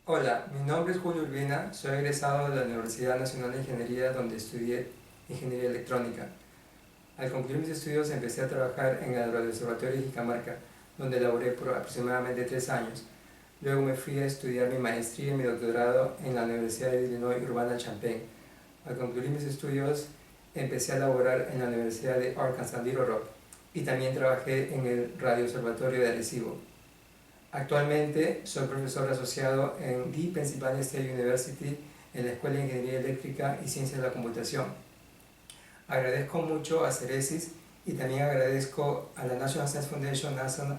Hola, mi nombre es Julio Urbina, soy egresado de la Universidad Nacional de Ingeniería donde estudié Ingeniería Electrónica. Al concluir mis estudios empecé a trabajar en el Radioobservatorio de Jicamarca, donde laboré por aproximadamente 3 años. Luego me fui a estudiar mi maestría y mi doctorado en la Universidad de Illinois Urbana-Champaign. Al concluir mis estudios empecé a laborar en la Universidad de Arkansas Little Rock y también trabajé en el Radioobservatorio de Arecibo. Actualmente soy profesor asociado en the Pennsylvania State University en la Escuela de Ingeniería Eléctrica y Ciencias de la Computación. Agradezco mucho a Ceresis y también agradezco a la National Science Foundation,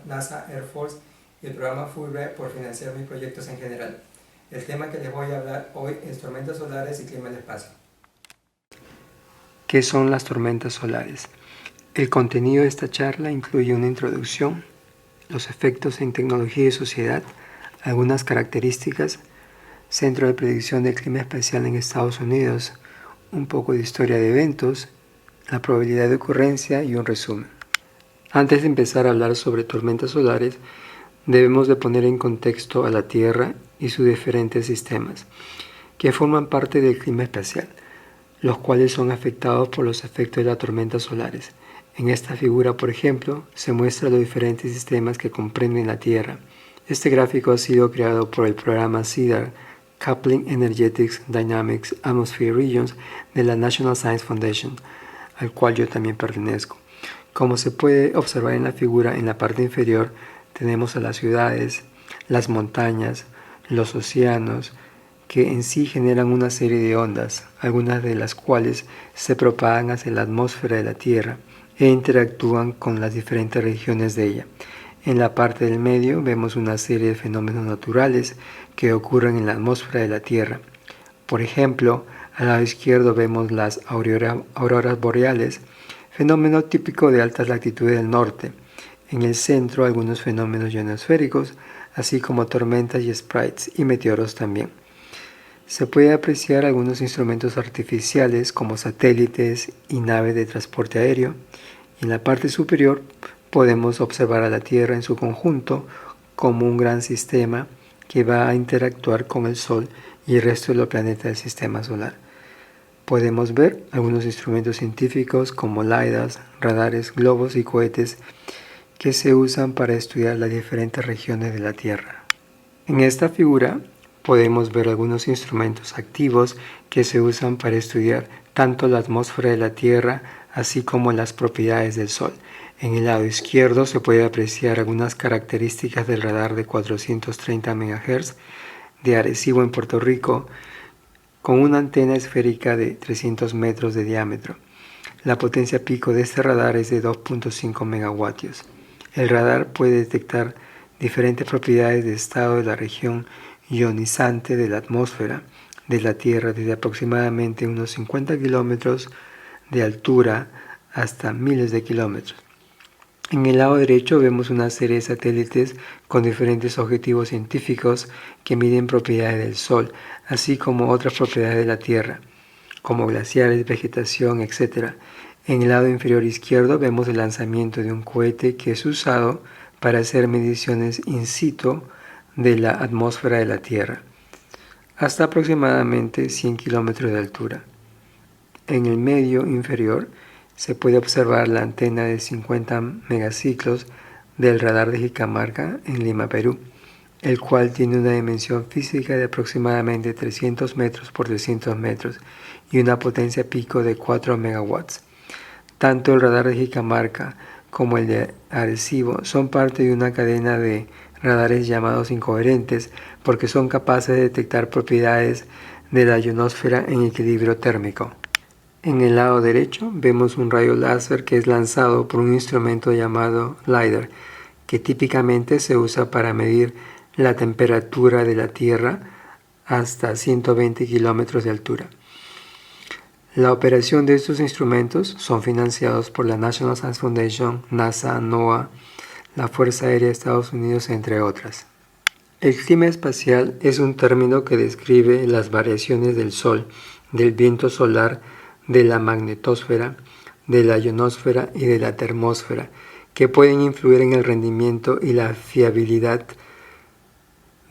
NASA Air Force y el programa Fulbright por financiar mis proyectos en general. El tema que les voy a hablar hoy es tormentas solares y clima del espacio. ¿Qué son las tormentas solares? El contenido de esta charla incluye una introducción, los efectos en tecnología y sociedad, algunas características, Centro de Predicción del Clima Espacial en Estados Unidos, un poco de historia de eventos, la probabilidad de ocurrencia y un resumen. Antes de empezar a hablar sobre tormentas solares, debemos de poner en contexto a la Tierra y sus diferentes sistemas, que forman parte del clima espacial, los cuales son afectados por los efectos de las tormentas solares. En esta figura, por ejemplo, se muestran los diferentes sistemas que comprenden la Tierra. Este gráfico ha sido creado por el programa CEDAR, Coupling Energetics Dynamics Atmosphere Regions de la National Science Foundation, al cual yo también pertenezco. Como se puede observar en la figura, en la parte inferior tenemos a las ciudades, las montañas, los océanos, que en sí generan una serie de ondas, algunas de las cuales se propagan hacia la atmósfera de la Tierra e interactúan con las diferentes regiones de ella. En la parte del medio vemos una serie de fenómenos naturales que ocurren en la atmósfera de la Tierra. Por ejemplo, al lado izquierdo vemos las auroras boreales, fenómeno típico de altas latitudes del norte. En el centro algunos fenómenos ionosféricos, así como tormentas y sprites y meteoros también. Se puede apreciar algunos instrumentos artificiales como satélites y naves de transporte aéreo. En la parte superior podemos observar a la Tierra en su conjunto como un gran sistema que va a interactuar con el Sol y el resto de los planetas del sistema solar. Podemos ver algunos instrumentos científicos como LiDARs, radares, globos y cohetes que se usan para estudiar las diferentes regiones de la Tierra. En esta figura podemos ver algunos instrumentos activos que se usan para estudiar tanto la atmósfera de la Tierra así como las propiedades del Sol. En el lado izquierdo se puede apreciar algunas características del radar de 430 MHz de Arecibo en Puerto Rico con una antena esférica de 300 metros de diámetro. La potencia pico de este radar es de 2.5 megavatios. El radar puede detectar diferentes propiedades de estado de la región ionizante de la atmósfera de la Tierra desde aproximadamente unos 50 kilómetros de altura hasta miles de kilómetros. En el lado derecho vemos una serie de satélites con diferentes objetivos científicos que miden propiedades del Sol, así como otras propiedades de la Tierra, como glaciares, vegetación, etc. En el lado inferior izquierdo vemos el lanzamiento de un cohete que es usado para hacer mediciones in situ de la atmósfera de la Tierra, hasta aproximadamente 100 kilómetros de altura. En el medio inferior se puede observar la antena de 50 megaciclos del radar de Jicamarca en Lima, Perú, el cual tiene una dimensión física de aproximadamente 300 metros por 300 metros y una potencia pico de 4 megawatts. Tanto el radar de Jicamarca como el de Arecibo son parte de una cadena de radares llamados incoherentes porque son capaces de detectar propiedades de la ionosfera en equilibrio térmico. En el lado derecho vemos un rayo láser que es lanzado por un instrumento llamado LiDAR, que típicamente se usa para medir la temperatura de la Tierra hasta 120 kilómetros de altura. La operación de estos instrumentos son financiados por la National Science Foundation, NASA, NOAA, la Fuerza Aérea de Estados Unidos, entre otras. El clima espacial es un término que describe las variaciones del Sol, del viento solar, de la magnetosfera, de la ionosfera y de la termósfera, que pueden influir en el rendimiento y la fiabilidad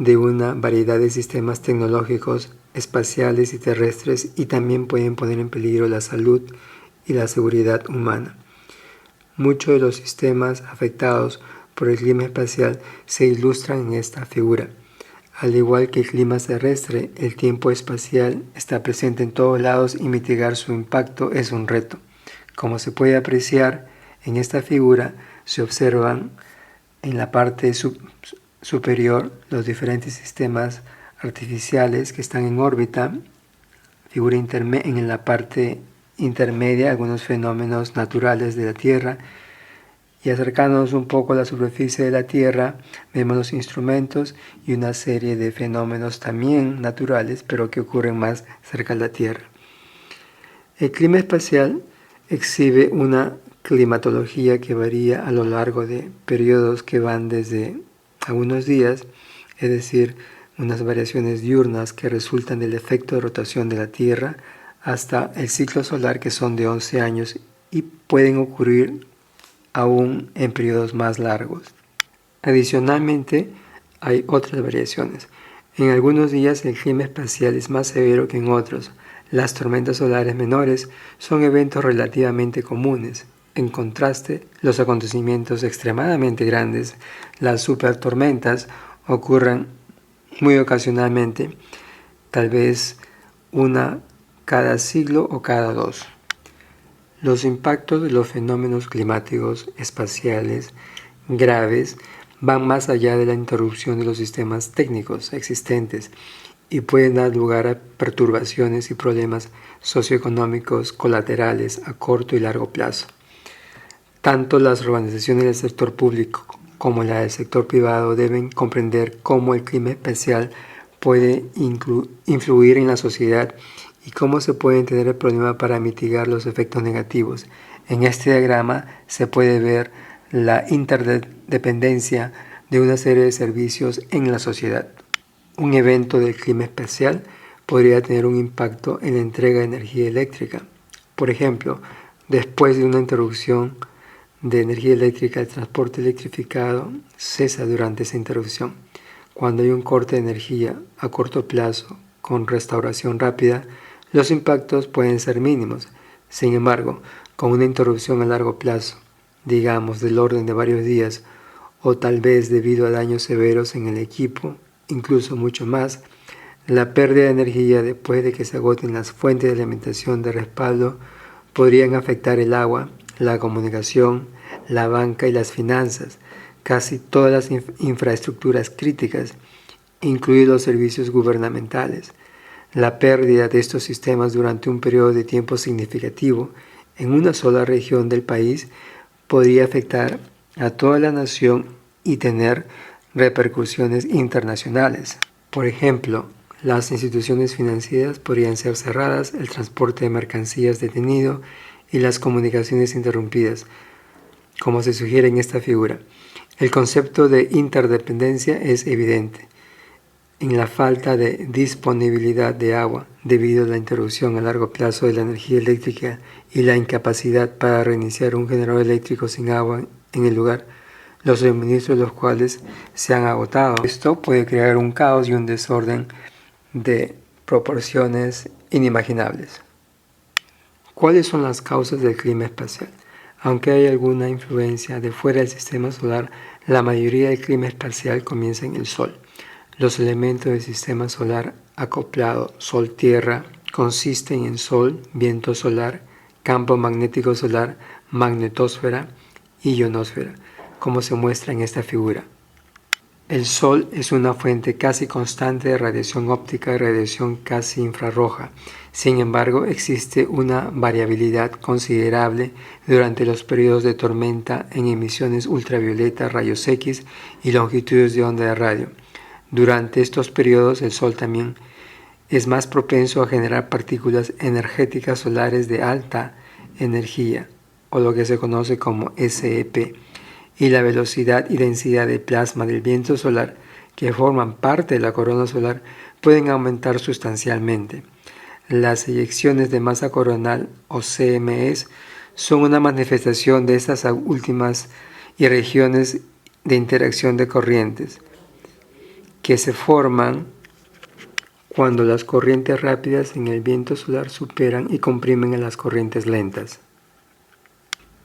de una variedad de sistemas tecnológicos, espaciales y terrestres, y también pueden poner en peligro la salud y la seguridad humana. Muchos de los sistemas afectados por el clima espacial se ilustran en esta figura. Al igual que el clima terrestre, el tiempo espacial está presente en todos lados y mitigar su impacto es un reto. Como se puede apreciar en esta figura, se observan en la parte superior los diferentes sistemas artificiales que están en órbita, figura en la parte intermedia algunos fenómenos naturales de la Tierra, y acercándonos un poco a la superficie de la Tierra vemos los instrumentos y una serie de fenómenos también naturales, pero que ocurren más cerca de la Tierra. El clima espacial exhibe una climatología que varía a lo largo de periodos que van desde algunos días, es decir, unas variaciones diurnas que resultan del efecto de rotación de la Tierra, hasta el ciclo solar, que son de 11 años y pueden ocurrir aún en periodos más largos. Adicionalmente, hay otras variaciones. En algunos días el clima espacial es más severo que en otros. Las tormentas solares menores son eventos relativamente comunes. En contraste, los acontecimientos extremadamente grandes, las supertormentas, ocurren muy ocasionalmente, tal vez una cada siglo o cada dos. Los impactos de los fenómenos climáticos espaciales graves van más allá de la interrupción de los sistemas técnicos existentes y pueden dar lugar a perturbaciones y problemas socioeconómicos colaterales a corto y largo plazo. Tanto las organizaciones del sector público como la del sector privado deben comprender cómo el clima espacial puede influir en la sociedad y cómo se puede entender el problema para mitigar los efectos negativos. En este diagrama se puede ver la interdependencia de una serie de servicios en la sociedad. Un evento del clima espacial podría tener un impacto en la entrega de energía eléctrica. Por ejemplo, después de una interrupción de energía eléctrica, el transporte electrificado cesa durante esa interrupción. Cuando hay un corte de energía a corto plazo con restauración rápida, los impactos pueden ser mínimos. Sin embargo, con una interrupción a largo plazo, digamos del orden de varios días, o tal vez debido a daños severos en el equipo, incluso mucho más, la pérdida de energía después de que se agoten las fuentes de alimentación de respaldo podrían afectar el agua, la comunicación, la banca y las finanzas, casi todas las infraestructuras críticas, incluidos los servicios gubernamentales. La pérdida de estos sistemas durante un periodo de tiempo significativo en una sola región del país podría afectar a toda la nación y tener repercusiones internacionales. Por ejemplo, las instituciones financieras podrían ser cerradas, el transporte de mercancías detenido y las comunicaciones interrumpidas, como se sugiere en esta figura. El concepto de interdependencia es evidente. En la falta de disponibilidad de agua debido a la interrupción a largo plazo de la energía eléctrica y la incapacidad para reiniciar un generador eléctrico sin agua en el lugar, los suministros de los cuales se han agotado. Esto puede crear un caos y un desorden de proporciones inimaginables. ¿Cuáles son las causas del clima espacial? Aunque hay alguna influencia de fuera del sistema solar, la mayoría del clima espacial comienza en el Sol. Los elementos del sistema solar acoplado Sol-Tierra consisten en Sol, viento solar, campo magnético solar, magnetosfera y ionosfera, como se muestra en esta figura. El Sol es una fuente casi constante de radiación óptica y radiación casi infrarroja. Sin embargo, existe una variabilidad considerable durante los periodos de tormenta en emisiones ultravioleta, rayos X y longitudes de onda de radio. Durante estos periodos, el Sol también es más propenso a generar partículas energéticas solares de alta energía, o lo que se conoce como SEP, y la velocidad y densidad de plasma del viento solar, que forman parte de la corona solar, pueden aumentar sustancialmente. Las eyecciones de masa coronal, o CMEs, son una manifestación de estas últimas y regiones de interacción de corrientes. que se forman cuando las corrientes rápidas en el viento solar superan y comprimen a las corrientes lentas.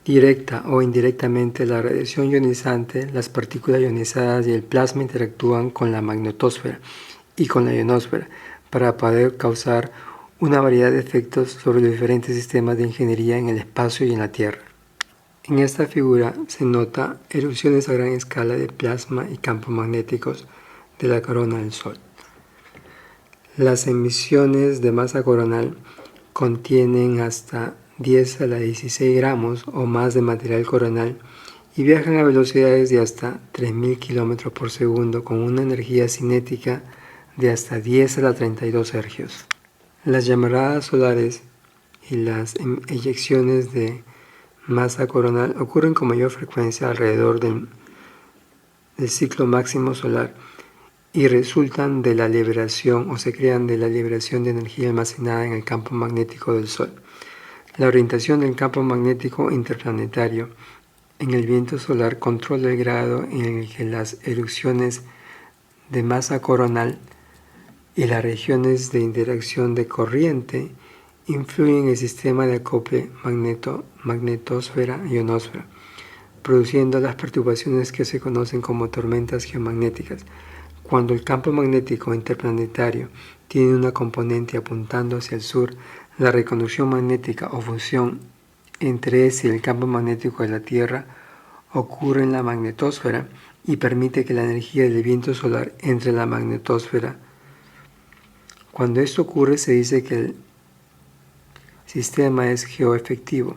Directa o indirectamente, la radiación ionizante, las partículas ionizadas y el plasma interactúan con la magnetosfera y con la ionosfera para poder causar una variedad de efectos sobre los diferentes sistemas de ingeniería en el espacio y en la Tierra. En esta figura se nota erupciones a gran escala de plasma y campos magnéticos de la corona del Sol. Las emisiones de masa coronal contienen hasta 10 a la 16 gramos o más de material coronal y viajan a velocidades de hasta 3.000 km por segundo con una energía cinética de hasta 10 a la 32 hercios. Las llamaradas solares y las eyecciones de masa coronal ocurren con mayor frecuencia alrededor del ciclo máximo solar y resultan de la liberación o se crean de la liberación de energía almacenada en el campo magnético del Sol. La orientación del campo magnético interplanetario en el viento solar controla el grado en el que las erupciones de masa coronal y las regiones de interacción de corriente influyen en el sistema de acople magnetosfera-ionosfera, produciendo las perturbaciones que se conocen como tormentas geomagnéticas. Cuando el campo magnético interplanetario tiene una componente apuntando hacia el sur, la reconducción magnética o fusión entre ese y el campo magnético de la Tierra ocurre en la magnetosfera y permite que la energía del viento solar entre en la magnetosfera. Cuando esto ocurre, se dice que el sistema es geoefectivo.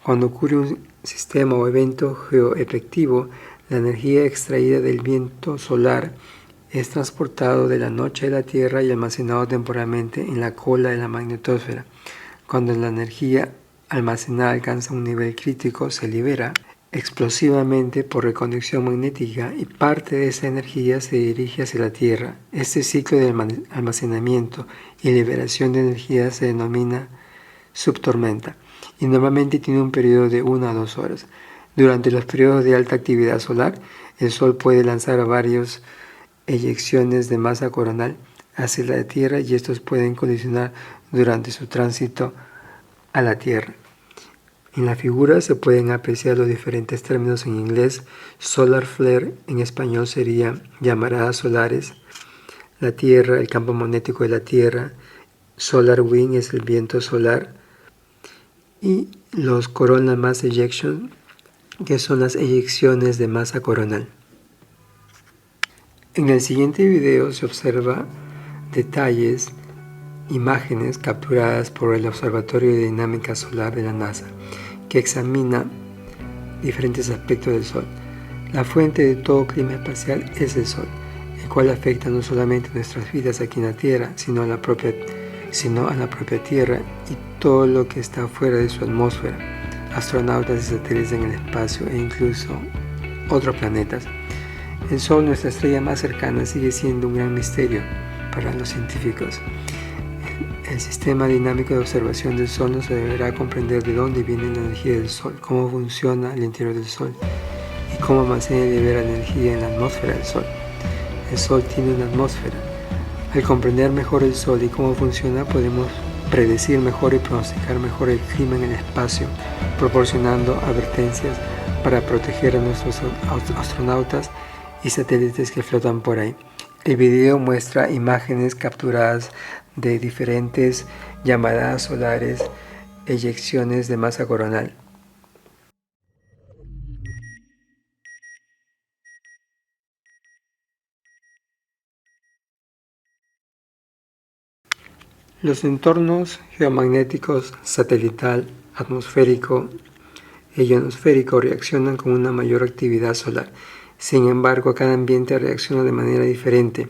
Cuando ocurre un sistema o evento geoefectivo, la energía extraída del viento solar es transportado de la noche de la Tierra y almacenado temporalmente en la cola de la magnetosfera. Cuando la energía almacenada alcanza un nivel crítico, se libera explosivamente por reconducción magnética y parte de esa energía se dirige hacia la Tierra. Este ciclo de almacenamiento y liberación de energía se denomina subtormenta y normalmente tiene un periodo de 1 a 2 horas. Durante los periodos de alta actividad solar, el Sol puede lanzar varias eyecciones de masa coronal hacia la Tierra y estos pueden colisionar durante su tránsito a la Tierra. En la figura se pueden apreciar los diferentes términos en inglés. Solar flare en español sería llamaradas solares, la Tierra, el campo magnético de la Tierra, solar wind es el viento solar y los coronal mass ejection, que son las eyecciones de masa coronal. En el siguiente video se observa detalles, imágenes capturadas por el Observatorio de Dinámica Solar de la NASA, que examina diferentes aspectos del Sol. La fuente de todo clima espacial es el Sol, el cual afecta no solamente nuestras vidas aquí en la Tierra, sino a la propia Tierra y todo lo que está fuera de su atmósfera, astronautas y satélites en el espacio e incluso otros planetas. El Sol, nuestra estrella más cercana, sigue siendo un gran misterio para los científicos. El sistema dinámico de observación del Sol nos deberá comprender de dónde viene la energía del Sol, cómo funciona el interior del Sol y cómo almacena y libera la energía en la atmósfera del Sol. El Sol tiene una atmósfera. Al comprender mejor el Sol y cómo funciona, podemos predecir mejor y pronosticar mejor el clima en el espacio, proporcionando advertencias para proteger a nuestros astronautas y satélites que flotan por ahí. El video muestra imágenes capturadas de diferentes llamaradas solares, eyecciones de masa coronal. Los entornos geomagnéticos satelital, atmosférico e ionosférico reaccionan con una mayor actividad solar. Sin embargo, cada ambiente reacciona de manera diferente,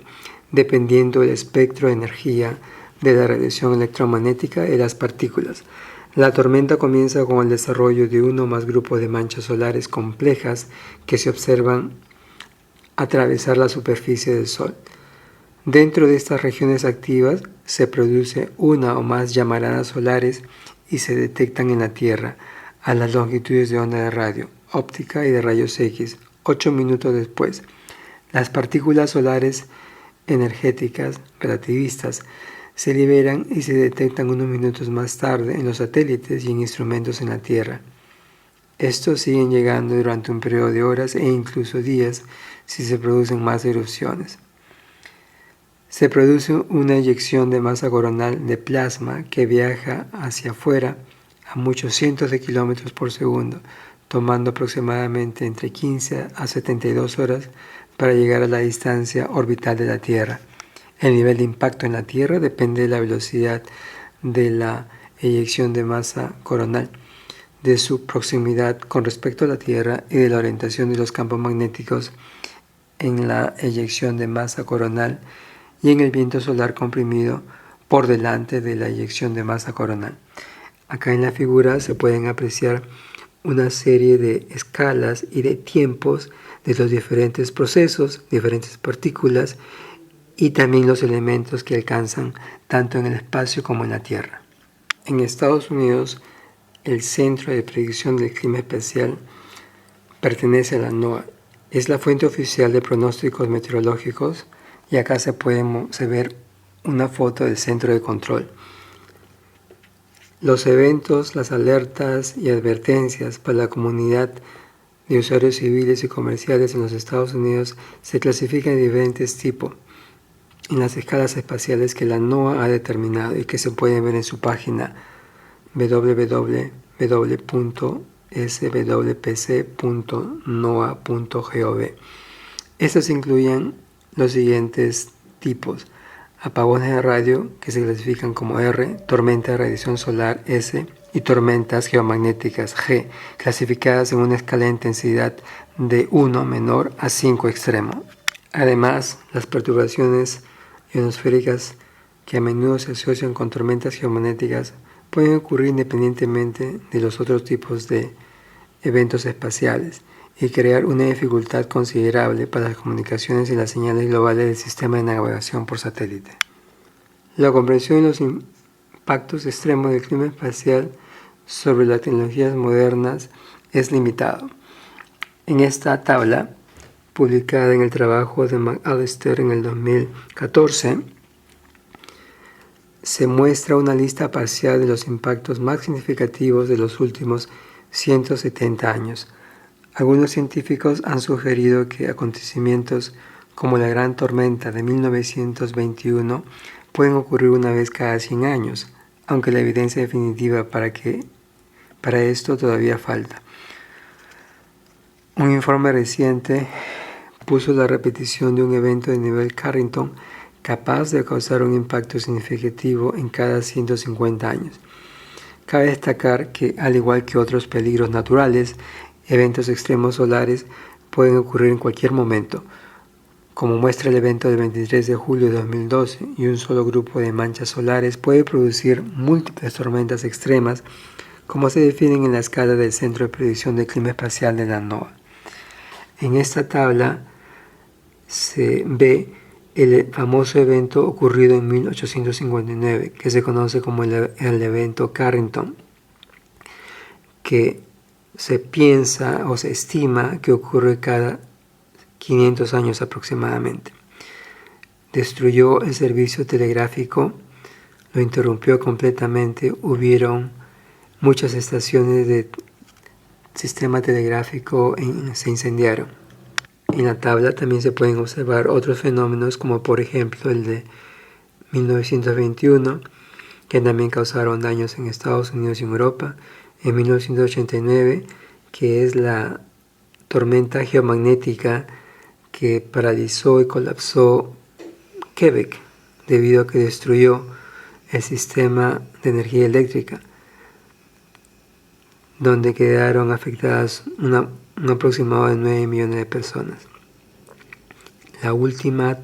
dependiendo del espectro de energía de la radiación electromagnética y las partículas. La tormenta comienza con el desarrollo de uno o más grupos de manchas solares complejas que se observan atravesar la superficie del Sol. Dentro de estas regiones activas se produce una o más llamaradas solares y se detectan en la Tierra a las longitudes de onda de radio, óptica y de rayos X. 8 minutos después, las partículas solares energéticas relativistas se liberan y se detectan unos minutos más tarde en los satélites y en instrumentos en la Tierra. Estos siguen llegando durante un periodo de horas e incluso días si se producen más erupciones. Se produce una eyección de masa coronal de plasma que viaja hacia afuera a muchos cientos de kilómetros por segundo, tomando aproximadamente entre 15 a 72 horas para llegar a la distancia orbital de la Tierra. El nivel de impacto en la Tierra depende de la velocidad de la eyección de masa coronal, de su proximidad con respecto a la Tierra y de la orientación de los campos magnéticos en la eyección de masa coronal y en el viento solar comprimido por delante de la eyección de masa coronal. Acá en la figura se pueden apreciar una serie de escalas y de tiempos de los diferentes procesos, diferentes partículas y también los elementos que alcanzan tanto en el espacio como en la Tierra. En Estados Unidos, el Centro de Predicción del Clima Espacial pertenece a la NOAA. Es la fuente oficial de pronósticos meteorológicos y acá se ver una foto del centro de control. Los eventos, las alertas y advertencias para la comunidad de usuarios civiles y comerciales en los Estados Unidos se clasifican en diferentes tipos en las escalas espaciales que la NOAA ha determinado y que se pueden ver en su página www.swpc.noaa.gov. Estos incluyen los siguientes tipos: apagones de radio, que se clasifican como R, tormenta de radiación solar S y tormentas geomagnéticas G, clasificadas en una escala de intensidad de 1 menor a 5 extremo. Además, las perturbaciones ionosféricas, que a menudo se asocian con tormentas geomagnéticas, pueden ocurrir independientemente de los otros tipos de eventos espaciales y crear una dificultad considerable para las comunicaciones y las señales globales del sistema de navegación por satélite. La comprensión de los impactos extremos del clima espacial sobre las tecnologías modernas es limitado. En esta tabla, publicada en el trabajo de McAllister en el 2014, se muestra una lista parcial de los impactos más significativos de los últimos 170 años. Algunos científicos han sugerido que acontecimientos como la Gran Tormenta de 1921 pueden ocurrir una vez cada 100 años, aunque la evidencia definitiva para esto todavía falta. Un informe reciente puso la repetición de un evento de nivel Carrington capaz de causar un impacto significativo en cada 150 años. Cabe destacar que, al igual que otros peligros naturales, eventos extremos solares pueden ocurrir en cualquier momento, como muestra el evento del 23 de julio de 2012, y un solo grupo de manchas solares puede producir múltiples tormentas extremas, como se definen en la escala del Centro de Predicción del Clima Espacial de la NOAA. En esta tabla se ve el famoso evento ocurrido en 1859, que se conoce como el evento Carrington, que se piensa o se estima que ocurre cada 500 años aproximadamente. Destruyó el servicio telegráfico, lo interrumpió completamente, hubieron muchas estaciones de sistema telegráfico se incendiaron. En la tabla también se pueden observar otros fenómenos, como por ejemplo el de 1921, que también causaron daños en Estados Unidos y en Europa. En 1989, que es la tormenta geomagnética que paralizó y colapsó Quebec debido a que destruyó el sistema de energía eléctrica, donde quedaron afectadas un aproximado de 9 millones de personas. La última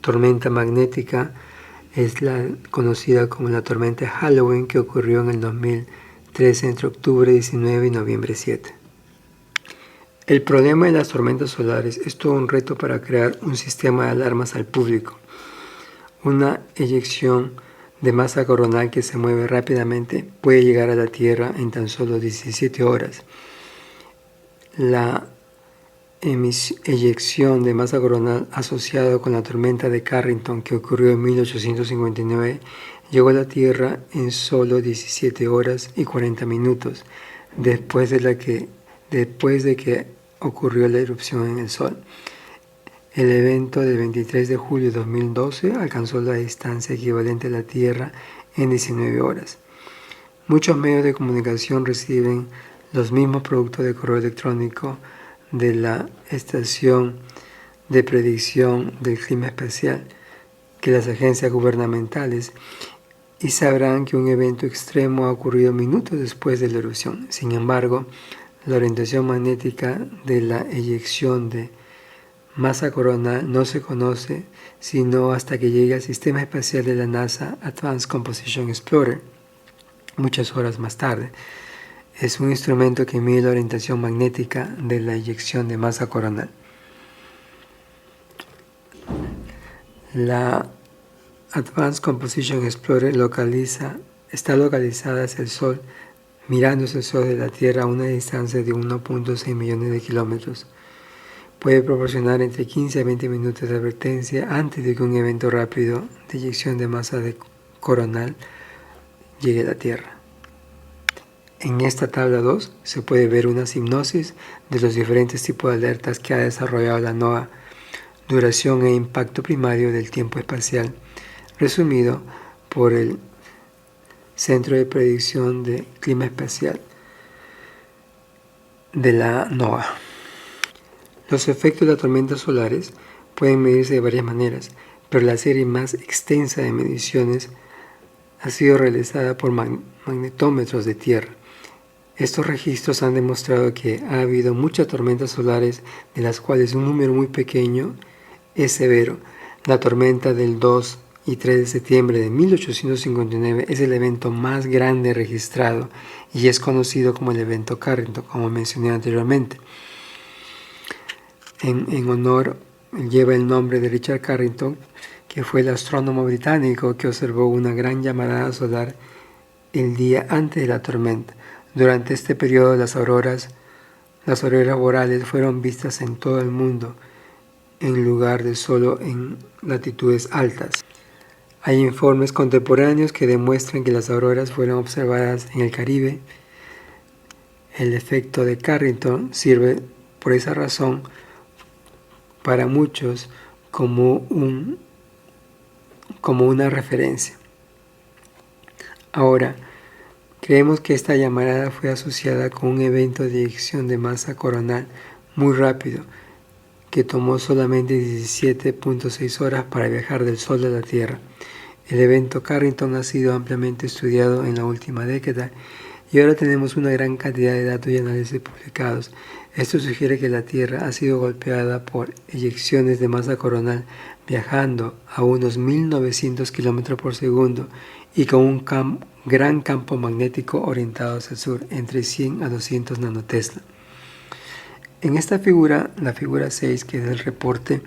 tormenta magnética es la conocida como la tormenta Halloween, que ocurrió en el 2013 entre octubre 19 y noviembre 7. El problema de las tormentas solares es todo un reto para crear un sistema de alarmas al público. Una eyección de masa coronal que se mueve rápidamente puede llegar a la Tierra en tan solo 17 horas. La eyección de masa coronal asociado con la tormenta de Carrington que ocurrió en 1859 llegó a la Tierra en solo 17 horas y 40 minutos después de que ocurrió la erupción en el Sol. El evento del 23 de julio de 2012 alcanzó la distancia equivalente a la Tierra en 19 horas. Muchos medios de comunicación reciben los mismos productos de correo electrónico de la Estación de Predicción del Clima Espacial que las agencias gubernamentales y sabrán que un evento extremo ha ocurrido minutos después de la erupción. Sin embargo, la orientación magnética de la eyección de masa coronal no se conoce sino hasta que llegue al sistema espacial de la NASA Advanced Composition Explorer, muchas horas más tarde. Es un instrumento que mide la orientación magnética de la eyección de masa coronal. La Advanced Composition Explorer está localizada hacia el Sol, mirando hacia el Sol de la Tierra a una distancia de 1.6 millones de kilómetros. Puede proporcionar entre 15 a 20 minutos de advertencia antes de que un evento rápido de eyección de masa coronal llegue a la Tierra. En esta tabla 2 se puede ver una hipnosis de los diferentes tipos de alertas que ha desarrollado la NOAA, duración e impacto primario del tiempo espacial, resumido por el Centro de Predicción de Clima Espacial de la NOAA. Los efectos de las tormentas solares pueden medirse de varias maneras, pero la serie más extensa de mediciones ha sido realizada por magnetómetros de Tierra. Estos registros han demostrado que ha habido muchas tormentas solares, de las cuales un número muy pequeño es severo. La tormenta del 2 y 3 de septiembre de 1859 es el evento más grande registrado y es conocido como el evento Carrington, como mencioné anteriormente. En honor, lleva el nombre de Richard Carrington, que fue el astrónomo británico que observó una gran llamarada solar el día antes de la tormenta. Durante este periodo las auroras boreales fueron vistas en todo el mundo, en lugar de solo en latitudes altas. Hay informes contemporáneos que demuestran que las auroras fueron observadas en el Caribe. El efecto de Carrington sirve por esa razón para muchos como una referencia. Ahora, creemos que esta llamarada fue asociada con un evento de eyección de masa coronal muy rápido, que tomó solamente 17.6 horas para viajar del Sol a la Tierra. El evento Carrington ha sido ampliamente estudiado en la última década y ahora tenemos una gran cantidad de datos y análisis publicados. Esto sugiere que la Tierra ha sido golpeada por eyecciones de masa coronal viajando a unos 1900 km por segundo y con un gran campo magnético orientado hacia el sur, entre 100 a 200 nanotesla. En esta figura, la figura 6, que es el reporte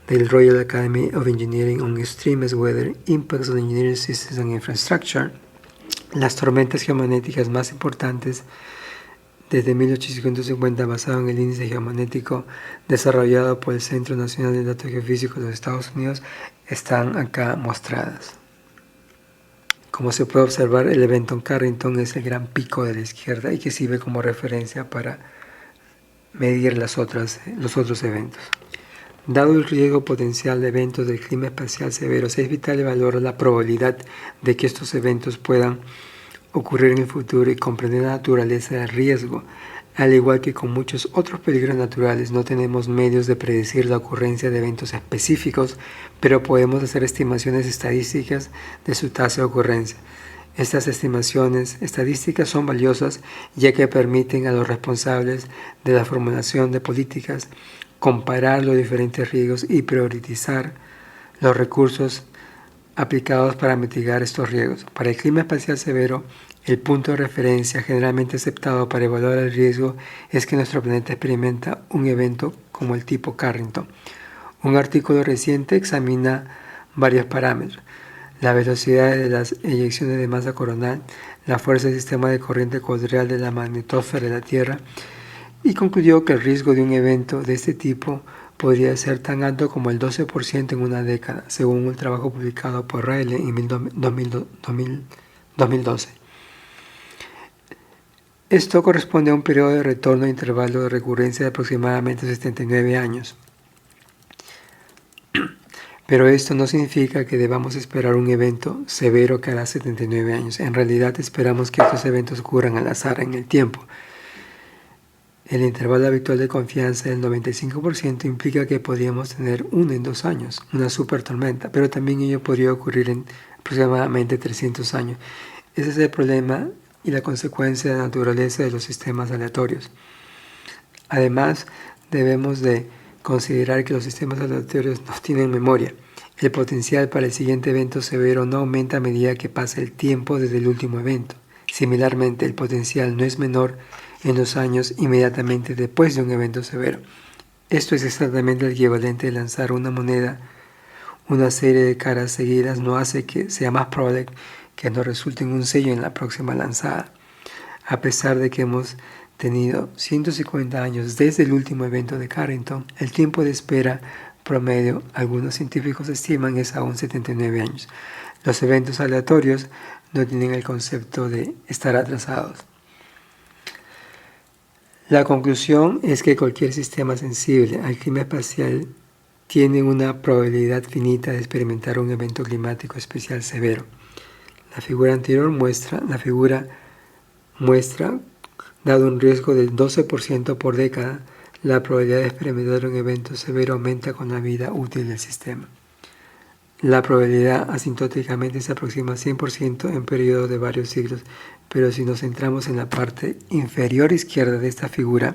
del Royal Academy of Engineering on Extreme Weather Impacts on Engineering Systems and Infrastructure, las tormentas geomagnéticas más importantes desde 1850, basado en el índice geomagnético desarrollado por el Centro Nacional de Datos Geofísicos de los Estados Unidos, están acá mostradas. Como se puede observar, el evento Carrington es el gran pico de la izquierda y que sirve como referencia para medir los otros eventos. Dado el riesgo potencial de eventos del clima espacial severos, es vital evaluar la probabilidad de que estos eventos puedan ocurrir en el futuro y comprender la naturaleza del riesgo. Al igual que con muchos otros peligros naturales, no tenemos medios de predecir la ocurrencia de eventos específicos, pero podemos hacer estimaciones estadísticas de su tasa de ocurrencia. Estas estimaciones estadísticas son valiosas ya que permiten a los responsables de la formulación de políticas comparar los diferentes riesgos y priorizar los recursos aplicados para mitigar estos riesgos. Para el clima espacial severo, el punto de referencia generalmente aceptado para evaluar el riesgo es que nuestro planeta experimenta un evento como el tipo Carrington. Un artículo reciente examina varios parámetros: la velocidad de las eyecciones de masa coronal, la fuerza del sistema de corriente ecuatorial de la magnetosfera de la Tierra y concluyó que el riesgo de un evento de este tipo podría ser tan alto como el 12% en una década, según un trabajo publicado por Riley en 2012. Esto corresponde a un periodo de retorno a intervalo de recurrencia de aproximadamente 79 años. Pero esto no significa que debamos esperar un evento severo cada 79 años. En realidad esperamos que estos eventos ocurran al azar en el tiempo. El intervalo habitual de confianza del 95% implica que podríamos tener uno en 2 años, una super tormenta, pero también ello podría ocurrir en aproximadamente 300 años. Ese es el problema y la consecuencia de la naturaleza de los sistemas aleatorios. Además, debemos de considerar que los sistemas aleatorios no tienen memoria. El potencial para el siguiente evento severo no aumenta a medida que pasa el tiempo desde el último evento. Similarmente, el potencial no es menor en los años inmediatamente después de un evento severo. Esto es exactamente el equivalente de lanzar una moneda. Una serie de caras seguidas no hace que sea más probable que nos resulte en un sello en la próxima lanzada. A pesar de que hemos tenido 150 años desde el último evento de Carrington, el tiempo de espera promedio, algunos científicos estiman, es aún 79 años. Los eventos aleatorios no tienen el concepto de estar atrasados. La conclusión es que cualquier sistema sensible al clima espacial tiene una probabilidad finita de experimentar un evento climático especial severo. La figura anterior muestra, dado un riesgo del 12% por década, la probabilidad de experimentar un evento severo aumenta con la vida útil del sistema. La probabilidad asintóticamente se aproxima a 100% en periodos de varios siglos, pero si nos centramos en la parte inferior izquierda de esta figura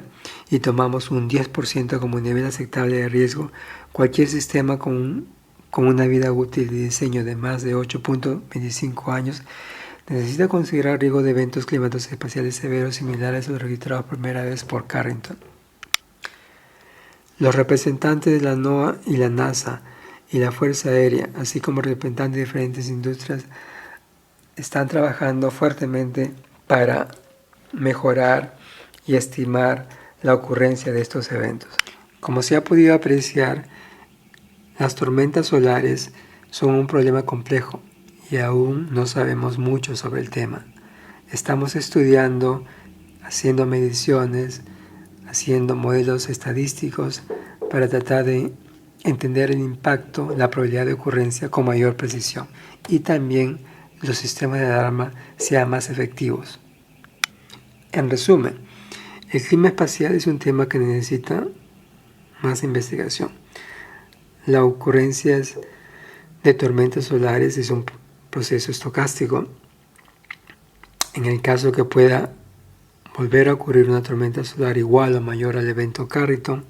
y tomamos un 10% como nivel aceptable de riesgo, cualquier sistema con una vida útil de diseño de más de 8.25 años necesita considerar riesgo de eventos climáticos espaciales severos similares a los registrados por primera vez por Carrington. Los representantes de la NOAA y la NASA y la Fuerza Aérea, así como representantes de diferentes industrias, están trabajando fuertemente para mejorar y estimar la ocurrencia de estos eventos. Como se ha podido apreciar, las tormentas solares son un problema complejo y aún no sabemos mucho sobre el tema. Estamos estudiando, haciendo mediciones, haciendo modelos estadísticos para tratar de entender el impacto, la probabilidad de ocurrencia con mayor precisión y también los sistemas de alarma sean más efectivos. En resumen, el clima espacial es un tema que necesita más investigación. La ocurrencia de tormentas solares es un proceso estocástico. En el caso que pueda volver a ocurrir una tormenta solar igual o mayor al evento Carrington,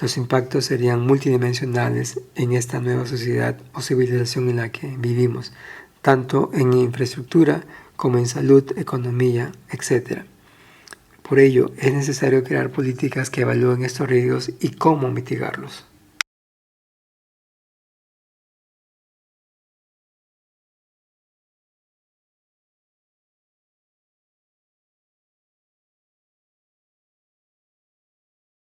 los impactos serían multidimensionales en esta nueva sociedad o civilización en la que vivimos, tanto en infraestructura como en salud, economía, etc. Por ello, es necesario crear políticas que evalúen estos riesgos y cómo mitigarlos.